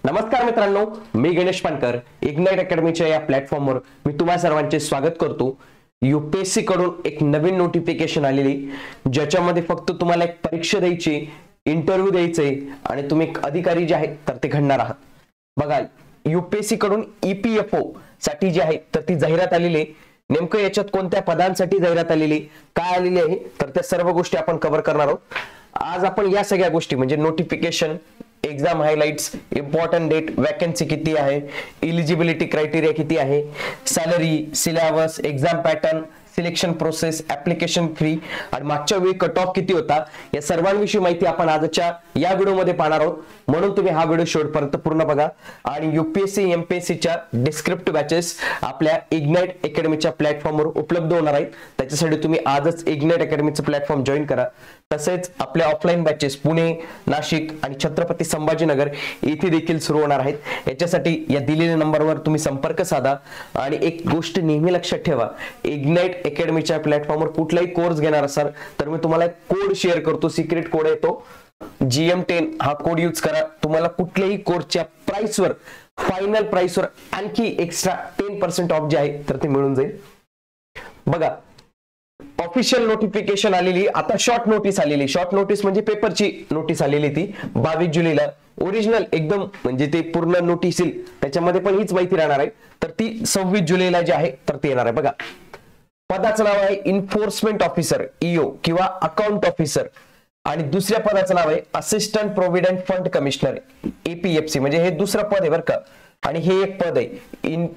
नमस्कार मित्रांनो, मी गणेश पानकर इग्नाइट अकॅडमीच्या या प्लॅटफॉर्मवर मी तुम्हा सर्वांचे स्वागत करतो। यूपीएससी कडून एक नवीन नोटिफिकेशन आलेली, ज्याच्यामध्ये फक्त तुम्हाला एक परीक्षा द्यायची, इंटरव्ह्यू द्यायचे आणि तुम्ही एक अधिकारी जे आहेत तर ते घडणार आहात। बघा, यूपीएससी कडून ईपीएफओ साठी जे आहे तर ती जाहिरात आलेली आहे। नेमकं याच्यात कोणत्या पदांसाठी जाहिरात आलेली, काय आलेली आहे, तर त्या सर्व गोष्टी आपण कव्हर करणार आहोत। आज आपण या सगळ्या गोष्टी म्हणजे notification, exam highlights, important date, vacancy किती आहे, एलिजिबिलिटी क्राइटेरिया किती आहे, salary, syllabus, exam pattern, selection process, application fee आणि मागच्या वेळी कट ऑफ किती होता, या सर्वांविषयी माहिती आपण आजच्या या व्हिडिओमध्ये पाहणार आहोत। म्हणून तुम्ही हा व्हिडिओ शेवटपर्यंत पूर्ण बघा आणि यूपीएससी एमपीएससीच्या डिस्क्रिप्टिव्ह बॅचेस आपल्या इग्नाइट अकॅडमीच्या प्लॅटफॉर्मवर उपलब्ध होणार आहेत। त्याच्यासाठी तुम्ही आजच इग्नाइट अकॅडमीचं प्लॅटफॉर्म जॉईन करा। तसेच आपल्या ऑफलाईन बॅचेस पुणे, नाशिक आणि छत्रपती संभाजीनगर येथे देखील सुरू होणार आहेत। याच्यासाठी या दिलेल्या नंबरवर तुम्ही संपर्क साधा आणि एक गोष्ट नेहमी लक्षात ठेवा, इग्नाइट अकॅडमीच्या प्लॅटफॉर्मवर कुठलाही कोर्स घेणार असाल तर मी तुम्हाला एक कोड शेअर करतो, सिक्रेट कोड आहे तो GM10, हा कोड यूज करा। तुम्हाला कुठल्याही कोर्सच्या प्राइसवर, फायनल प्राइसवर आणखी एक्स्ट्रा 10% ऑफ जे आहे तर ते मिळून जाईल। बघा, ऑफिशियल नोटिफिकेशन आलेली, आता शॉर्ट नोटीस आलेली। शॉर्ट नोटीस म्हणजे पेपरची नोटीस आलेली, ती 22 जुलैला। ओरिजिनल एकदम म्हणजे ते पूर्ण नोटीस येईल त्याच्यामध्ये पण हीच माहिती राहणार आहे, तर ती 26 जुलैला जे आहे तर ते येणार आहे। बघा, पदाचं नाव आहे इन्फोर्समेंट ऑफिसर EO किंवा अकाउंट ऑफिसर आणि दुसऱ्या पदाचं नाव आहे assistant provident fund commissioner APFC, म्हणजे हे दुसरं पद आहे बरं का। आणि हे एक पद आहे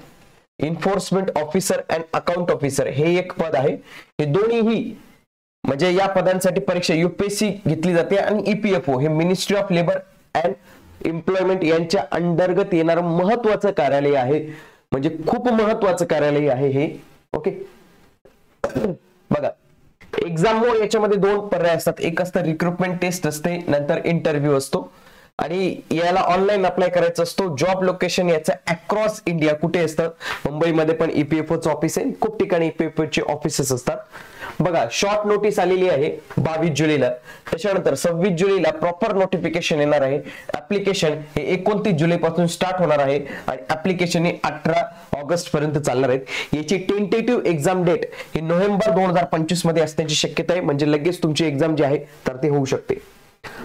enforcement officer and account officer, हे एक पद आहे। हे दोन्हीही म्हणजे या पदांसाठी परीक्षा यूपीएससी घेतली जाते आणि EPFO हे ministry of labour and employment यांच्या अंतर्गत येणारं महत्वाचं कार्यालय आहे, म्हणजे खूप महत्वाचं कार्यालय आहे हे। ओके, बघा, एक्झाम याच्यामध्ये दोन पर्याय असतात, एक असतं रिक्रुटमेंट टेस्ट असते, नंतर इंटरव्ह्यू असतो आणि याला ऑनलाईन अप्लाय करायचा असतो। जॉब लोकेशन याचं अक्रॉस इंडिया कुठे असतं, मुंबईमध्ये पण EPFOचं ऑफिस आहे, खूप ठिकाणी EPFOचे ऑफिसेस असतात। बघा, शॉर्ट नोटीस आलेली आहे 22 जुलैला, त्याच्यानंतर 26 जुलैला प्रॉपर नोटिफिकेशन येणार आहे। ऍप्लिकेशन हे 29 जुलै पासून स्टार्ट होणार आहे आणि ऍप्लिकेशन हे 18 ऑगस्ट पर्यंत चालणार आहेत। याची टेंटेटिव्ह एक्झाम डेट ही नोव्हेंबर 2025 मध्ये असण्याची शक्यता आहे, म्हणजे लगेच तुमची एक्झाम जी आहे तर ते होऊ शकते।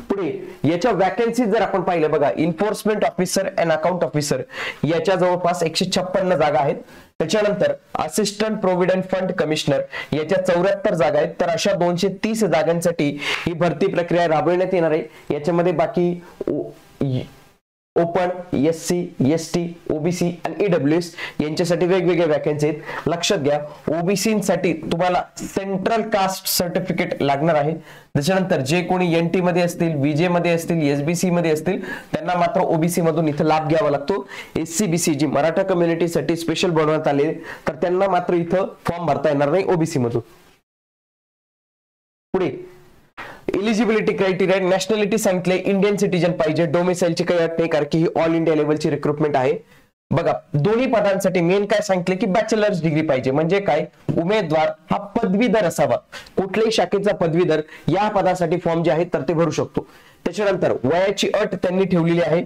पुढे याच्या वॅकन्सी जर आपण पाहिलं, बघा, enforcement officer and account officer याच्या जवळपास 156 जागा आहेत। त्याच्यानंतर असिस्टंट प्रोव्हिडंट फंड कमिशनर याच्या 74 जागा आहेत। तर अशा 230 जागांसाठी ही भरती प्रक्रिया राबविण्यात येणार आहे। याच्यामध्ये बाकी ओपन, SC, ST, OBC आणि EWS यांच्यासाठी वेगवेगळ्या वॅकन्सी आहेत। लक्षात घ्या, OBC साठी तुम्हाला सेंट्रल कास्ट सर्टिफिकेट लागणार आहे। त्याच्यानंतर जे कोणी NT मध्ये असतील, VJ मध्ये असतील, SBC मध्ये असतील त्यांना मात्र OBC मधून इथं लाभ घ्यावा लागतो। SC BC जी मराठा कम्युनिटीसाठी स्पेशल बनवण्यात आले तर त्यांना मात्र इथं फॉर्म भरता येणार नाही OBC मधून। पुढे एलिजिबिलिटी क्राइटेरिया, नॅशनॅलिटी सांगितले, इंडियन सिटीजन पाहिजे, डोमिसाइलची काही अट नाही, कारण की ही ऑल इंडिया लेवलची रिक्रुटमेंट आहे। बघा, दोन्ही पदांसाठी मेन काय सांगितले की बॅचलर्स डिग्री पाहिजे, म्हणजे काय, उमेदवार हा पदवीधर असावा, कुठल्याही शाखेचा पदवीधर या पदासाठी फॉर्म जे आहेत तर ते भरू शकतो। त्याच्यानंतर वयाची अट त्यांनी ठेवलेली आहे,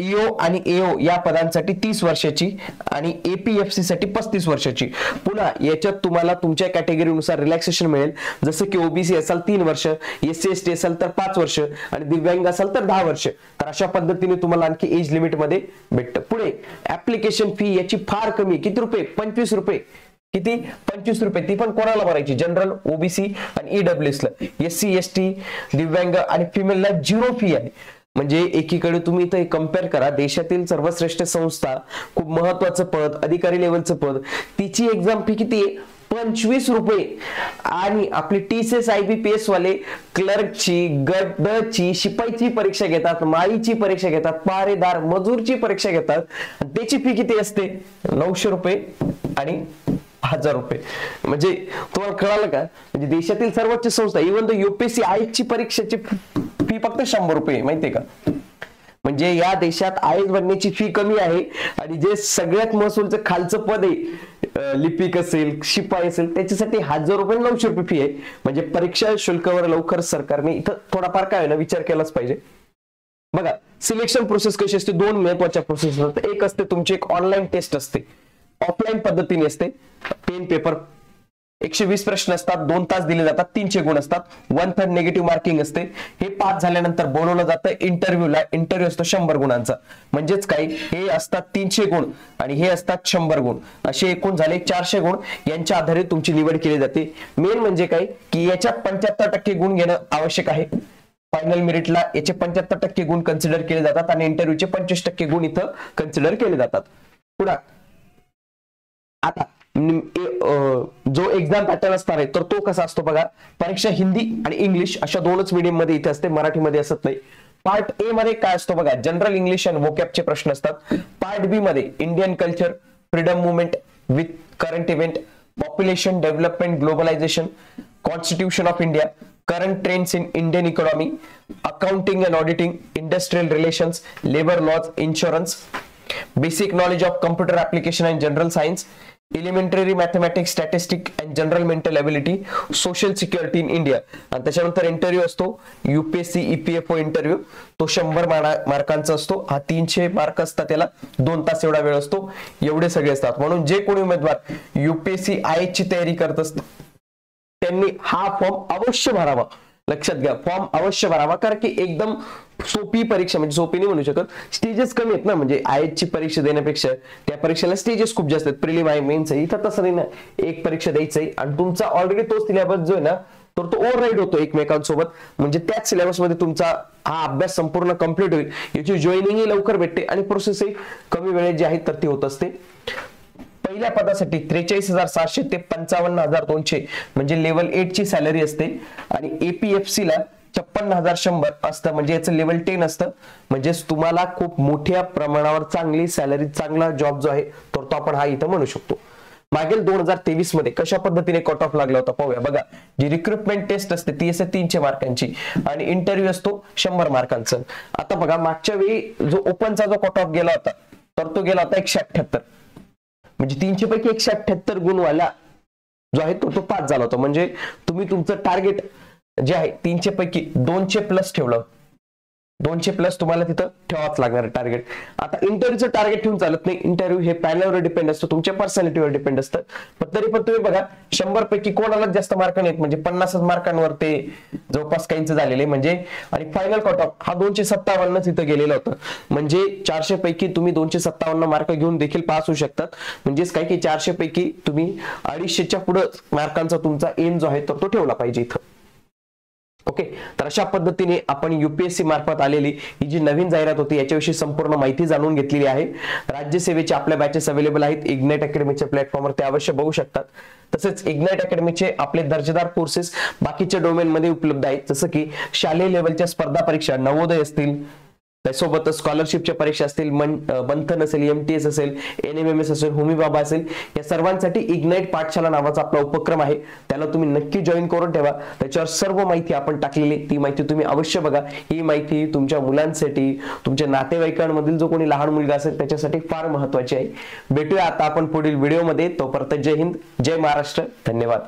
EO आणि AO या पदांसाठी 30 वर्षाची आणि APFC साठी 35 वर्षाची। पुन्हा याच्यात तुम्हाला तुमच्या कॅटेगरीनुसार रिलॅक्सेशन मिळेल, जसं की OBC असाल 3 वर्ष, SC ST असाल तर 5 वर्ष आणि दिव्यांग असाल तर 10 वर्ष। तर अशा पद्धतीने तुम्हाला आणखी एज लिमिट मध्ये भेटतं। पुढे ऍप्लिकेशन फी याची फार कमी, किती रुपये, 25 रुपये, किती, 25 रुपये, ती पण कोणाला भरायची, जनरल, OBC आणि EWS ला। SC ST, दिव्यांग आणि फिमेलला 0 फी आहे। म्हणजे एकीकडे तुम्ही इथे कम्पेअर करा, देशातील सर्वश्रेष्ठ संस्था, खूप महत्वाचं पद, अधिकारी लेवलचं पद, तिची एक्झाम फी किती आहे, 25 रुपये। आणि आपली TCS IBPS वाले क्लर्कची, गटची, शिपाईची परीक्षा घेतात, माळीची परीक्षा घेतात, पहारेदार, मजूरची परीक्षा घेतात, त्याची फी किती असते, 900 रुपये आणि 1000 रुपये। म्हणजे तुम्हाला कळालं का, म्हणजे देशातील सर्वोच्च संस्था, इव्हन द UPSC आयोगची परीक्षेची फी फक्त 100 रुपये, माहितीये का। म्हणजे या देशात आयोग बनण्याची फी कमी आहे आणि जे सगळ्यात महसूलचं खालचं पद आहे, लिपिक असेल, शिपाई असेल, त्याच्यासाठी 1000 रुपये 900 रुपये फी आहे। म्हणजे परीक्षा शुल्कावर लवकर सरकारने इथं थोडाफार काय ना विचार केलाच पाहिजे। बघा सिलेक्शन प्रोसेस कशी असते, दोन महत्वाच्या प्रोसेस असतात. एक असते तुमची एक ऑनलाईन टेस्ट असते, ऑफलाईन पद्धतीने असते. पेन पेपर 120 प्रश्न असतात, 2 तास दिले जातात, 300 गुण असतात, 1/3 निगेटिव्ह मार्किंग असते. हे पास झाल्यानंतर बोलवलं जातं इंटरव्ह्यूला. इंटरव्ह्यू असतो 100 गुणांचा. म्हणजेच काय, हे असतात 300 गुण आणि हे असतात 100 गुण, असे एकूण झाले 400 गुण. यांच्या आधारे तुमची निवड केली जाते. मेन म्हणजे काय की याच्यात 75% गुण घेणं आवश्यक आहे. फायनल मेरिटला याचे 75% गुण कन्सिडर केले जातात आणि इंटरव्ह्यूचे 25% गुण इथं कन्सिडर केले जातात. पुढे आता जो एक्झाम पॅटर्न असणार आहे तर तो कसा असतो बघा. परीक्षा हिंदी आणि इंग्लिश अशा दोनच मीडियम मध्ये इथे असते, मराठीमध्ये असत नाही. पार्ट ए मध्ये काय असतो बघा, जनरल इंग्लिश आणि वोकॅबचे प्रश्न असतात. पार्ट बी मध्ये Indian culture, freedom movement with current event, population development globalisation, constitution of India, current trends in Indian economy, accounting and auditing, industrial relations, labor laws, insurance, basic knowledge of computer application and general science, elementary mathematics, statistics and general mental ability, social security in India. आणि त्याच्यानंतर interview असतो UPSC EPFO interview, तो 100 मार्कांचा असतो. हा 300 mark असतात, त्याला 2 तास एवढा वेळ असतो. एवढे सगळे असतात. म्हणून जे कोणी उमेदवार UPSC IAS ची तयारी करत असतात त्यांनी हा फॉर्म अवश्य भरावा. लक्षात घ्या, फॉर्म अवश्य भरावा, कारण की एकदम सोपी परीक्षा, म्हणजे सोपी नाही म्हणू शकत, स्टेजेस कमी आहेत ना. म्हणजे IAS ची परीक्षा देण्यापेक्षा त्या परीक्षेला स्टेजेस खूप जास्त आहेत. प्रिलिम आहे, मेन्स आहे. इथं तसं नाही ना, एक परीक्षा द्यायची आहे आणि तुमचा ऑलरेडी तो सिलेबस जो आहे ना तर तो ओव्हरराईड होतो एकमेकांसोबत. म्हणजे त्याच सिलेबस मध्ये तुमचा हा अभ्यास संपूर्ण कंप्लीट होईल. याची जॉईनिंग लवकर भेटते आणि प्रोसेसही कमी वेळेत जी आहे तर ती होत असते. पहिल्या पदासाठी 43,700 ते 55,200 म्हणजे लेवल 8 ची सॅलरी असते आणि APFC ला 56,100 असतं, म्हणजे याचं लेवल 10 असतं. म्हणजेच तुम्हाला खूप मोठ्या प्रमाणावर चांगली सॅलरी, चांगला जॉब जो आहे तर तो आपण हा इथं म्हणू शकतो. मागील 2023 मध्ये कशा पद्धतीने कट ऑफ लागला होता पाहूया. बघा, जी रिक्रुटमेंट टेस्ट असते ती असते 300 मार्कांची आणि इंटरव्ह्यू असतो 100 मार्कांचा. आता बघा, मागच्या वेळी जो ओपनचा जो कट ऑफ गेला होता तर तो गेला होता 178. म्हणजे 300 पैकी 178 गुणवाला जो आहे तो पास झाला होता. म्हणजे तुम्ही तुमचं टार्गेट जे आहे 300 पैकी 200 प्लस ठेवलं, 200 प्लस तुम्हाला तिथं ठेवाच लागणार टार्गेट. आता इंटरव्ह्यूचं टार्गेट ठेवून चालत नाही. इंटरव्ह्यू हे पॅनलवर डिपेंड असतं, तुमच्या पर्सनॅलिटीवर डिपेंड असतं. पण तरी पण तुम्ही बघा 100 पैकी कोणालाच जास्त मार्क नाहीत, म्हणजे 50 मार्कांवर ते जवळपास काहींचं झालेले. म्हणजे आणि फायनल कट ऑफ हा 257 इथं गेलेला होता. म्हणजे 400 पैकी तुम्ही 257 मार्क घेऊन देखील पास होऊ शकतात. म्हणजेच काय की 400 पैकी तुम्ही 250च्या पुढे मार्कांचा तुमचा एम जो आहे तर तो ठेवला पाहिजे इथं. ओके, तर अशा पद्धतीने आपण UPSC मार्फत आलेली ही जी नवीन जाहिरात होती याच्याविषयी संपूर्ण माहिती जाणून घेतलेली आहे. राज्यसेवेचे आपल्या बॅचेस अवेलेबल आहेत इग्नाइट अकॅडमीच्या प्लॅटफॉर्मवर, ते अवश्य बघू शकतात. तसेच इग्नाइट अकॅडमीचे आपले दर्जेदार कोर्सेस बाकीच्या डोमेन मध्ये उपलब्ध आहेत, जसं की शालेय लेवलच्या स्पर्धा परीक्षा, नवोदय असतील, त्यासोबतच स्कॉलरशिपच्या परीक्षा असतील, बंधन असेल, MTS असेल, NMMS असेल, होमी बाबा असेल, या सर्वांसाठी इग्नाइट पाठशाला नावाचा आपला उपक्रम आहे. त्याला तुम्ही नक्की जॉईन करून ठेवा. त्याच्यावर सर्व माहिती आपण टाकलेली, ती माहिती तुम्ही अवश्य बघा. ही माहिती तुमच्या मुलांसाठी, तुमच्या नातेवाईकांमधील जो कोणी लहान मुलगा असेल त्याच्यासाठी फार महत्वाची आहे. भेटूया आता आपण पुढील व्हिडिओमध्ये. तोपर्यंत जय हिंद, जय महाराष्ट्र, धन्यवाद.